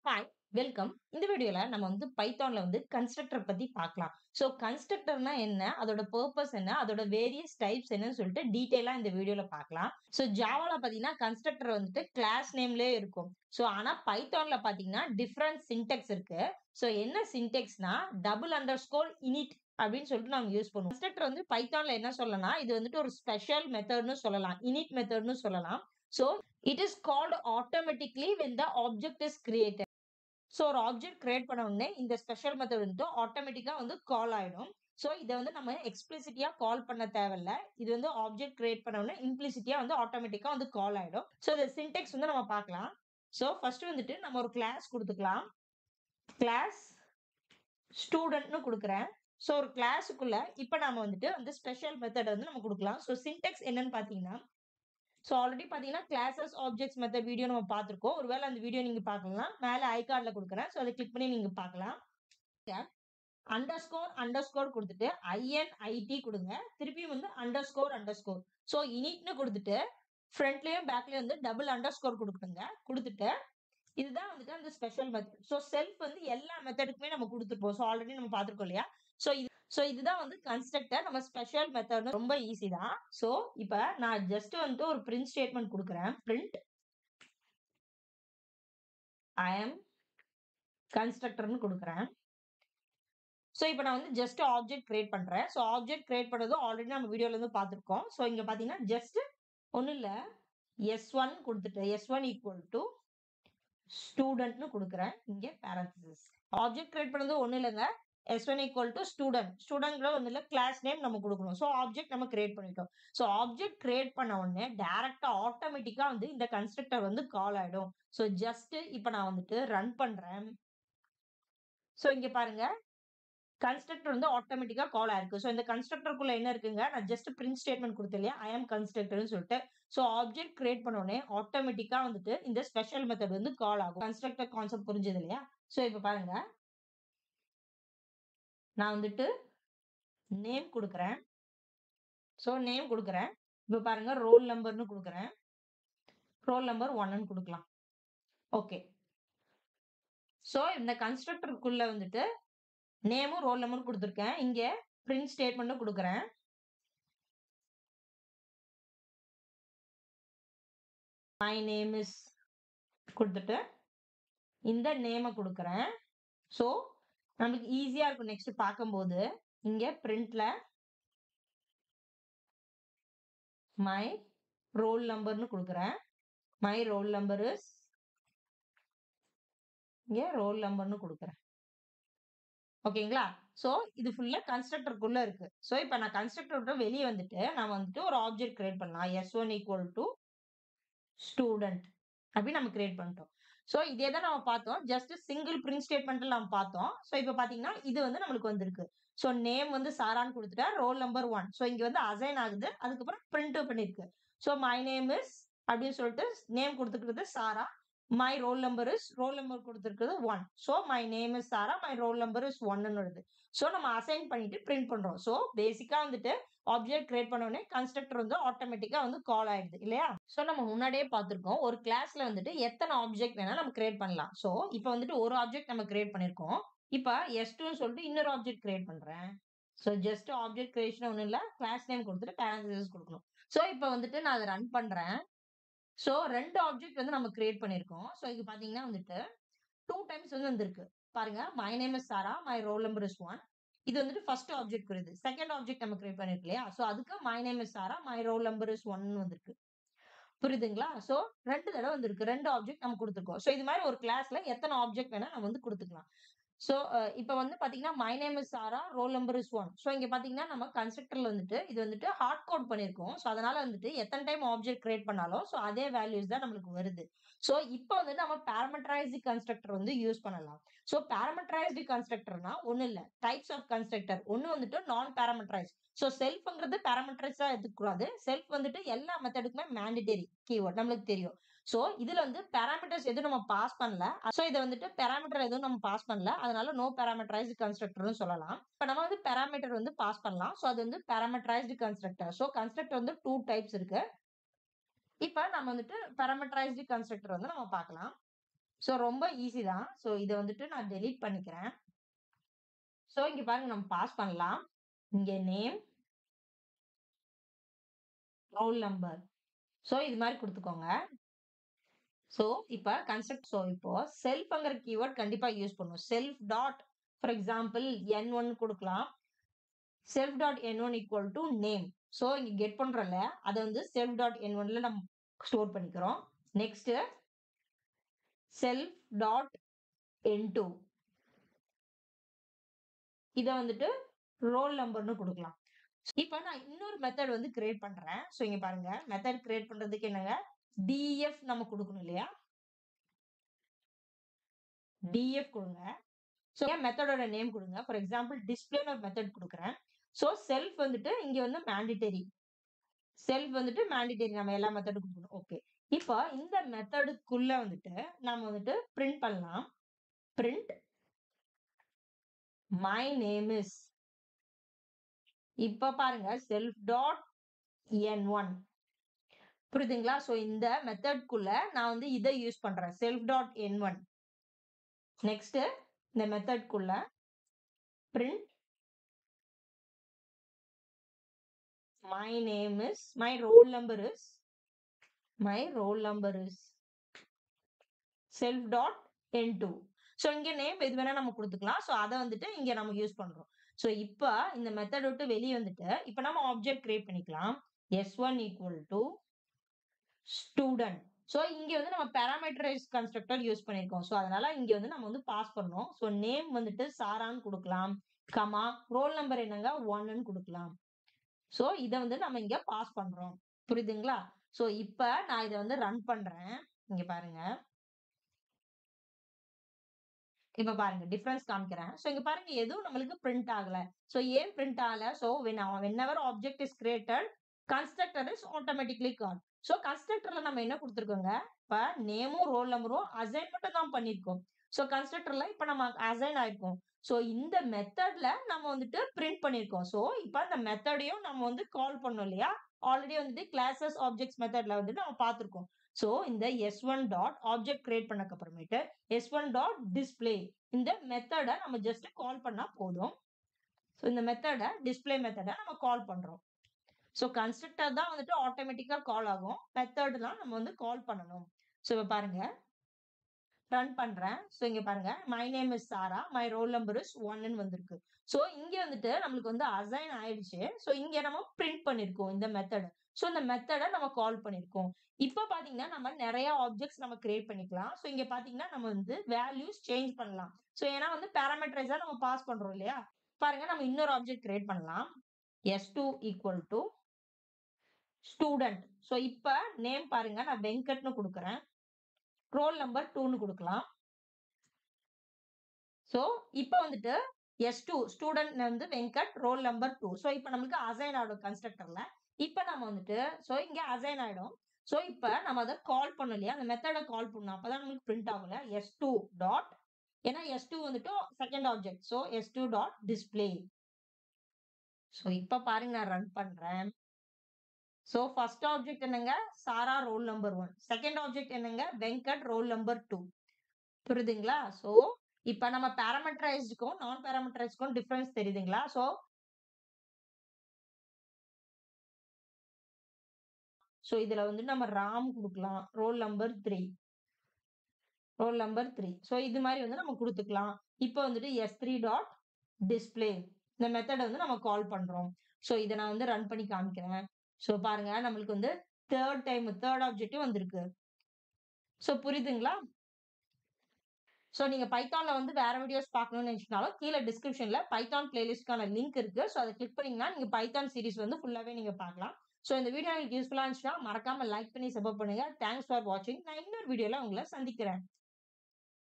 Hi, welcome. இந்த வீடியோல நம்ம பைத்தான்ல கன்ஸ்ட்ரக்டர் பத்தி பார்க்கலாம். சோ கன்ஸ்ட்ரக்டர்னா என்ன? அதோட பர்ப்பஸ் என்ன? அதோட வேரியஸ் டைப்ஸ் என்னன்னு சொல்லிட்டு டீடைலா இந்த வீடியோல பார்க்கலாம். சோ ஜாவால பார்த்தீங்கன்னா கன்ஸ்ட்ரக்டர் கிளாஸ் நேம்லயே இருக்கும். சோ ஆனா பைத்தான்ல பார்த்தீங்கன்னா டிஃபரண்ட் சின்டாக்ஸ் இருக்கு. சோ என்ன சின்டாக்ஸ்னா டபுள் அண்டர்ஸ்கோர் இனிட் அப்படின்னு சொல்லிட்டு நாங்க யூஸ் பண்ணுவோம். கன்ஸ்ட்ரக்டர் பைத்தான்ல என்ன சொல்லலாம்? இது ஒரு ஸ்பெஷல் மெத்தட்னு சொல்லலாம். இனிட் மெத்தட்னு சொல்லலாம். So it is called automatically when the object is created. So ஒரு ஆப்ஜெக்ட் கிரியேட் பண்ண உடனே இந்த ஸ்பெஷல் மெத்தட் ஆட்டோமேட்டிக்கா கால் ஆயிடும். ஸோ இதை நம்ம எக்ஸ்பிளிசிட்டியா கால் பண்ண தேவையில்ல. இது ஆப்ஜெக்ட் கிரியேட் பண்ண உடனே இம்ப்ளிசிட்டியா ஆட்டோமேட்டிக்கா கால் ஆயிடும். ஸோ இந்த சின்டெக்ஸ் நம்ம பார்க்கலாம். ஸோ ஃபர்ஸ்ட் நம்ம ஒரு கிளாஸ் கொடுத்துக்கலாம். கிளாஸ் ஸ்டூடெண்ட்னு கொடுக்குறேன். ஸோ ஒரு கிளாஸுக்குள்ள இப்போ நாம ஸ்பெஷல் மெத்தட் நம்ம கொடுக்கலாம். ஸோ சின்டெக்ஸ் என்னன்னு பார்த்தீங்கன்னா ஸோ ஆல்ரெடி பார்த்தீங்கன்னா கிளாஸஸ் ஆப்ஜெக்ட்ஸ் மெத்தட் வீடியோ நம்ம பார்த்துருக்கோம். ஒருவேளை அந்த வீடியோ நீங்க பார்க்கலாம். மேலே ஐகார்ட்ல கொடுக்குறேன். ஸோ அதை கிளிக் பண்ணி நீங்க பார்க்கலாம். அண்டர்ஸ்கோர் அண்டர்ஸ்கோர் கொடுத்துட்டு INIT கொடுங்க. திருப்பியும் அண்டர்ஸ்கோர். ஸோ இனிட்னு கொடுத்துட்டு ஃப்ரண்ட்லயும் பேக்லயும் டபுள் அண்டர்ஸ்கோர் கொடுக்குங்க. கொடுத்துட்டு இதுதான் அந்த ஸ்பெஷல் மெத்தட். ஸோ செல்ஃப் எல்லா மெத்தடுக்குமே நம்ம கொடுத்துருப்போம். ஸோ ஆல்ரெடி நம்ம பார்த்துருக்கோம் இல்லையா? ஸோ இதுதான் கன்ஸ்ட்ரக்டர் நம்ம ஸ்பெஷல் மெத்தட் ரொம்ப ஈஸி தான். ஸோ இப்போ நான் ஜஸ்ட் ஒரு பிரிண்ட் ஸ்டேட்மெண்ட் கொடுக்குறேன். பிரிண்ட் ஐ எம் கன்ஸ்ட்ரக்டர்னு கொடுக்குறேன். ஸோ இப்போ நான் ஜஸ்ட் ஆப்ஜெக்ட் கிரியேட் பண்றேன். ஸோ ஆப்ஜெக்ட் கிரியேட் பண்ணதும் ஆல்ரெடி நம்ம வீடியோல பார்த்துருக்கோம். ஸோ இங்க பாத்தீங்கன்னா ஜஸ்ட் ஒன்றும் இல்லை, S1 கொடுத்துட்டு S1 ஈக்குவல் டு ஸ்டூடெண்ட்னு கொடுக்குறேன். இங்க பேரந்திசிஸ். ஆப்ஜெக்ட் கிரியேட் பண்ணது ஒன்றும் இல்லைங்க, S1 equal to student. ஸ்டூடெண்ட்ல ஒன்றும் இல்லை, கிளாஸ் நேம் நம்ம கொடுக்கணும். ஸோ ஆப்ஜெக்ட் நம்ம கிரியேட் பண்ணிட்டோம். ஸோ ஆப்ஜெக்ட் கிரியேட் பண்ண உடனே டைரக்டா ஆட்டோமேட்டிக்கா இந்த கன்ஸ்ட்ரக்டர் கால் ஆயிடும். ஸோ ஜஸ்ட் இப்போ நான் ரன் பண்றேன். ஸோ இங்க பாருங்க, கன்ஸ்ட்ரக்டர் ஆட்டோமேட்டிக்கா கால் ஆயிருக்கு. ஸோ இந்த கன்ஸ்ட்ரக்டருக்குள்ள என்ன இருக்குங்க, நான் ஜஸ்ட் பிரிண்ட் ஸ்டேட்மெண்ட் கொடுத்தேன் இல்லையா, ஐ எம் கன்ஸ்ட்ரக்டர்னு சொல்லிட்டு. ஸோ ஆப்ஜெக்ட் கிரியேட் பண்ண உடனே ஆட்டோமேட்டிக்கா இந்த ஸ்பெஷல் மெத்தட் கால் ஆகும். கன்ஸ்ட்ரக்டர் கான்செப்ட் புரிஞ்சது இல்லையா? ஸோ இப்போ பாருங்க, நான் நேம் கொடுக்குறேன். ஸோ நேம் கொடுக்குறேன். இப்போ பாருங்க ரோல் நம்பர்னு கொடுக்குறேன். ரோல் நம்பர் 1ன்னு கொடுக்கலாம். ஓகே. ஸோ இந்த கன்ஸ்ட்ரக்டருக்குள்ள நேமும் ரோல் நம்பர் கொடுத்துருக்கேன். இங்க பிரிண்ட் ஸ்டேட்மெண்ட்டும் கொடுக்குறேன். மை நேம் இஸ் கொடுத்துட்டு இந்த நேமை கொடுக்குறேன். ஸோ நமக்கு ஈஸியா இருக்கும் நெக்ஸ்ட் பார்க்கும்போது. இங்க பிரிண்ட்ல மை ரோல் நம்பர்னு கொடுக்குறேன். மை ரோல் நம்பர் இஸ் இங்க ரோல் நம்பர்னு கொடுக்குறேன். ஓகேங்களா? சோ இது ஃபுல்லா கன்ஸ்ட்ரக்டருக்குள்ள இருக்கு. சோ இப்போ நான் கன்ஸ்ட்ரக்டர் விட்டு வெளியே நான் ஒரு ஆப்ஜெக்ட் கிரியேட் பண்ணலாம். S1 ஈக்குவல் டு ஸ்டூடெண்ட் அப்படி நம்ம கிரியேட் பண்ணிட்டோம். சோ இதே தான் நம்ம பார்த்தோம். ஜஸ்ட் சிங்கிள் பிரிண்ட் ஸ்டேட்மெண்ட்ல நம்ம பார்த்தோம். சோ இப்போ பாத்தீங்கன்னா இது நம்மளுக்கு வந்திருக்கு. சோ நேம் சாரான்னு கொடுத்துட்டேன். Roll number 1. சோ இங்க அசைன் ஆகுது. அதுக்கப்புறம் பிரிண்ட் பண்ணிருக்கு. சோ மை நேம் இஸ் அப்படின்னு சொல்லிட்டு நேம் கொடுத்துக்கிறது Sarah. My roll number is roll number கொடுத்துருக்கிறது 1. So my name is Sarah, my roll number is 1ன்னு வருது. ஸோ நம்ம அசைன் பண்ணிட்டு பிரிண்ட் பண்றோம். ஸோ பேசிக்கா ஆப்ஜெக்ட் கிரியேட் பண்ண உடனே கன்ஸ்ட்ரக்டர் ஆட்டோமேட்டிக்கா கால் ஆயிடுது இல்லையா? ஸோ நம்ம முன்னாடியே பார்த்திருக்கோம், ஒரு கிளாஸ்ல எத்தனை ஆப்ஜெக்ட் வேணா நம்ம கிரியேட் பண்ணலாம். ஸோ இப்போ ஒரு ஆப்ஜெக்ட் நம்ம கிரியேட் பண்ணிருக்கோம். இப்போ S2ன்னு சொல்லிட்டு இன்னொரு ஆப்ஜெக்ட் கிரியேட் பண்றேன். ஸோ ஜஸ்ட் ஆப்ஜெக்ட் கிரியேஷன் ஒன்றும் இல்லை, கிளாஸ் நேம் கொடுத்துட்டு பேரந்திசிஸ் கொடுக்கணும். ஸோ இப்போ நான் அதை ரன் பண்றேன். சோ 2 ஆப்ஜெக்ட் நம்ம கிரியேட் பண்ணிருக்கோம். சோ இது பாத்தீங்கன்னா 2 டைம்ஸ் வந்திருக்கு. பாருங்க, my name is Sarah, my roll number is 1. இது ஃபர்ஸ்ட் ஆப்ஜெக்ட் குறியது. செகண்ட் ஆப்ஜெக்ட் நம்ம கிரியேட் பண்ணிருக்கோம் இல்லையா? சோ அதுக்கு my name is Sarah, my roll number is 1ன்னு வந்திருக்கு. புரியுதுங்களா? சோ 2 தடவை வந்திருக்கு. 2 ஆப்ஜெக்ட் நம்ம கொடுத்துருக்கோம். சோ இது மாதிரி ஒரு கிளாஸ்ல எத்தனை ஆப்ஜெக்ட் வேணா நம்ம கொடுத்துக்கலாம். சோ இப்போ பாத்தீங்கன்னா my name is Sara, roll number is 1. So இங்க பாத்தீங்கன்னா நம்ம கன்ஸ்ட்ரக்டர்ல இது ஹார்ட் கோட் பண்ணிருக்கோம். சோ அதனால எத்தனை டைம் ஆப்ஜெக்ட் கிரியேட் பண்ணாலும் சோ அதே வேல்யூஸ் தான் நம்மளுக்கு வருது. சோ இப்போ நம்ம பாராமீட்டரைஸ்டு கன்ஸ்ட்ரக்டர் யூஸ் பண்ணலாம். சோ பாராமீட்டரைஸ்டு கன்ஸ்ட்ரக்டர்னா ஒண்ணு இல்ல, டைப்ஸ் ஆஃப் கன்ஸ்ட்ரக்டர். ஒண்ணு நான் பாராமீட்டரைஸ்ட். சோ செல்ஃப்ங்கிறது பாராமீட்டரைஸ்டா எடுத்துக்கூடாது. செல்ஃப் எல்லா மெத்தடுக்குமே மேண்டேட்டரி கீவேர்ட் நம்மளுக்கு தெரியும். சோ இதுல பாராமீட்டர்ஸ் எதுவும் நம்ம பாஸ் பண்ணல. சோ இத பாராமீட்டர் எதுவும் நம்ம பாஸ் பண்ணல. அதனால நோ பாராமீட்டரைஸ்டு கன்ஸ்ட்ரக்டர்னு சொல்லலாம். இப்ப நம்ம பாராமீட்டர் பாஸ் பண்ணலாம். சோ அது பாராமீட்டரைஸ்டு கன்ஸ்ட்ரக்டர். சோ கன்ஸ்ட்ரக்டர் 2 டைப்ஸ் இருக்கு. இப்ப நம்ம பாராமீட்டரைஸ்டு கன்ஸ்ட்ரக்டர் நம்ம பார்க்கலாம். ஸோ ரொம்ப ஈஸி தான். ஸோ இத வந்துட்டு நான் டெலீட் பண்ணிக்கிறேன். ஸோ இங்க பாருங்க நம்ம பாஸ் பண்ணலாம். இங்க நேம், ரோல் நம்பர். ஸோ இது மாரி குடுத்துக்கோங்க. ஸோ இப்ப கன்ஸ்ட்ரக்ட் இப்போ செல்ஃப்ங்கிற கீவர்ட் கண்டிப்பா யூஸ் பண்ணும். Self dot for example N1 குடுக்கலாம். Self dot N1 equal to name. So இங்க கெட் பண்றோம்ல, அத வந்து செல்ஃப் டாட் N1ல நம்ம ஸ்டோர் பண்ணிக்கிறோம். நெக்ஸ்ட் செல்ஃப் டாட் N2 இத வந்துட்டு ரோல் நம்பர்னு குடுக்கலாம். இப்ப நான் இன்னொரு மெத்தட் வந்து கிரியேட் பண்றேன். ஸோ இங்க பாருங்க மெத்தட் கிரியேட் பண்றதுக்கு என்னங்க DF நம்ம குடுக்கணும் இல்லையா? DF குடுங்க. ஸோ மெத்தடோட நேம் குடுங்க. ஃபார் எக்ஸாம்பிள் டிஸ்ப்ளேன்னு ஒரு மெத்தட் குடுக்குறேன். ஸோ செல்ஃப் வந்துட்டு இங்க வந்து மேண்டிட்டரி. செல்ஃப் வந்துட்டு மேண்டிட்டரி நம்ம எல்லா மெத்தடும் குடுக்கணும். ஓகே. இப்ப இந்த மெத்தடுக்குள்ள வந்துட்டு நம்ம வந்துட்டு பிரிண்ட் பண்ணலாம். Print my name is. இப்ப பாருங்க செல்ஃப் டாட் N1 புரியுதுங்களா? ஸோ இந்த மெத்தட்குள்ள நான் வந்து இத யூஸ் பண்றேன். செல்ஃப் டாட் N1 நெக்ஸ்ட் இந்த மெத்தட்குள்ள print my name is my roll number is self dot N2. So இங்க நேம் எது வேணா நம்ம குடுத்துக்கலாம். ஸோ அத வந்துட்டு இங்க நம்ம யூஸ் பண்றோம். ஸோ இப்ப இந்த மெத்தட் விட்டு வெளிய வந்துட்டு இப்ப நம்ம ஆப்ஜெக்ட் கிரியேட் பண்ணிக்கலாம். S1 equal to student. So இங்க வந்து நம்ம பாராமீட்டரைஸ்ட் கன்ஸ்ட்ரக்டர் யூஸ் பண்ணியிருக்கோம். ஸோ அதனால இங்க வந்து நம்ம வந்து பாஸ் பண்ணோம். ஸோ நேம் வந்துட்டு சாரான்னு குடுக்கலாம். கமா ரோல் நம்பர் என்னங்க 1ன்னு குடுக்கலாம். ஸோ இத வந்து நம்ம இங்க பாஸ் பண்றோம். புரியுதுங்களா? ஸோ இப்ப நான் இத வந்து ரன் பண்றேன். இங்க பாருங்க. இப்ப பாருங்க டிஃபரன்ஸ் காமிக்கிறேன். சோ இங்க பாருங்க எதுவும் நம்மளுக்கு பிரிண்ட் ஆகல. சோ ஏன் பிரிண்ட் ஆகல? So whenever object is created, constructor is automatically called. So கன்ஸ்ட்ரக்டர்ல நம்ம என்ன குடுத்திருக்கோங்க? இப்ப நேமும் ரோல் நம்பரும் அசைன் மட்டும் தான் பண்ணியிருக்கோம். சோ கன்ஸ்ட்ரக்டர்ல இப்ப நம்ம அசைன் ஆயிருக்கோம். சோ இந்த மெத்தட்ல நம்ம வந்துட்டு பிரிண்ட் பண்ணியிருக்கோம். சோ இப்ப அந்த மெத்தடையும் நம்ம வந்து கால் பண்ணோம் இல்லையா? ஆல்ரெடி வந்துட்டு கிளாஸஸ் ஆப்ஜெக்ட்ஸ் மெத்தட்ல வந்து நம்ம பார்த்திருக்கோம். சோ இந்த S1 டாட் ஆப்ஜெக்ட் கிரியேட் பண்ணதுக்கு அப்புறமேட்டு S1 டாட் டிஸ்ப்ளே இந்த மெத்தட நம்ம ஜஸ்ட் கால் பண்ணா போதும். சோ இந்த மெத்தட டிஸ்ப்ளே மெத்தட நம்ம கால் பண்றோம். சோ கன்ஸ்ட்ரக்டர் தான் வந்துட்டு ஆட்டோமேட்டிக்கா கால் ஆகும். மெத்தட்லாம் நம்ம வந்து கால் பண்ணணும். சோ இப்ப பாருங்க ரன் பண்றேன். சோ இங்க பாருங்க my name is Sarah, my roll number is 1ன்னு வந்திருக்கு. சோ இங்க வந்துட்டு நம்மளுக்கு வந்து அசைன் ஆயிடுச்சு. சோ இங்க நம்ம பிரிண்ட் பண்ணிருக்கோம் இந்த மெத்தட். சோ இந்த மெத்தட நம்ம கால் பண்ணிருக்கோம். இப்ப பாத்தீங்கன்னா நம்ம நெறைய ஆப்ஜெக்ட்ஸ் நம்ம கிரியேட் பண்ணிக்கலாம். சோ இங்க பாத்தீங்கன்னா நம்ம வந்து வேல்யூஸ் சேஞ்ச் பண்ணலாம். சோ ஏன்னா வந்து பாராமீட்டரைஸா நம்ம பாஸ் பண்றோம் இல்லையா? பாருங்க நம்ம இன்னொரு ஆப்ஜெக்ட் கிரியேட் பண்ணலாம். S2 equal to student. So இப்ப நேம் பாருங்க நான் வெங்கட்னு குடுக்குறேன். ரோல் நம்பர் 2ன்னு குடுக்கலாம். சோ இப்ப வந்துட்டு S2 ஸ்டூடண்ட் வந்து வெங்கட் ரோல் நம்பர் 2. சோ இப்ப நமக்கு அசைன் ஆயிடும் கன்ஸ்ட்ரக்டர்ல. இப்ப நம்ம வந்துட்டு சோ இங்க அசைன் ஆயிடும். சோ இப்ப நம்ம அத கால் பண்ணோம் இல்லையா? அந்த மெத்தட கால் பண்ணணும். அப்பதான் நமக்கு பிரிண்ட் ஆகும்ல. S2 டாட் ஏன்னா S2 வந்துட்டு second object. So S2 dot display. So இப்ப பாருங்க நான் ரன் பண்றேன். சோ ஃபர்ஸ்ட் ஆப்ஜெக்ட் என்னங்க? சாரா ரோல் நம்பர் 1. செகண்ட் ஆப்ஜெக்ட் என்னங்க? Venkat roll number 2. புரியுதுங்களா? சோ இப்ப நம்ம பாராமீட்டரைஸ்டுக்கும் நான் பாராமீட்டரைஸ்டுக்கும் டிஃபரன்ஸ் தெரியுதுங்களா? சோ இதுல வந்து நம்ம ராம் குடுக்கலாம். Roll number 3. Roll number 3. So இது மாரி வந்து நம்ம குடுத்துக்கலாம். இப்ப வந்துட்டு S3 டாட் டிஸ்ப்ளே. இந்த மெத்தட வந்து நம்ம கால் பண்றோம். சோ இத நான் வந்து ரன் பண்ணி காமிக்கிறேன். சோ பாருங்க நம்மளுக்கு வந்து தேர்ட் ஆப்ஜெக்ட் வந்திருக்கு. சோ புரியுதுங்களா? சோ நீங்க பைத்தான்ல வந்து வேற வீடியோஸ் பார்க்கணும்னு நினைச்சீங்கனாலும் கீழ டிஸ்கிரிப்ஷன்ல பைத்தான் பிளேலிஸ்ட்க்கான லிங்க் இருக்கு. சோ அத கிளிக் பண்ணீங்கன்னா நீங்க பைத்தான் சீரிஸ் வந்து ஃபுல்லாவே நீங்க பார்க்கலாம். சோ இந்த வீடியோ உங்களுக்கு யூஸ்ஃபுல்லா இருந்துச்சுன்னா மறக்காம லைக் பண்ணி சப்போர்ட் பண்ணுங்க. தேங்க்ஸ் ஃபார் வாட்சிங். நான் இன்னொரு வீடியோல உங்கள சந்திக்கிறேன்.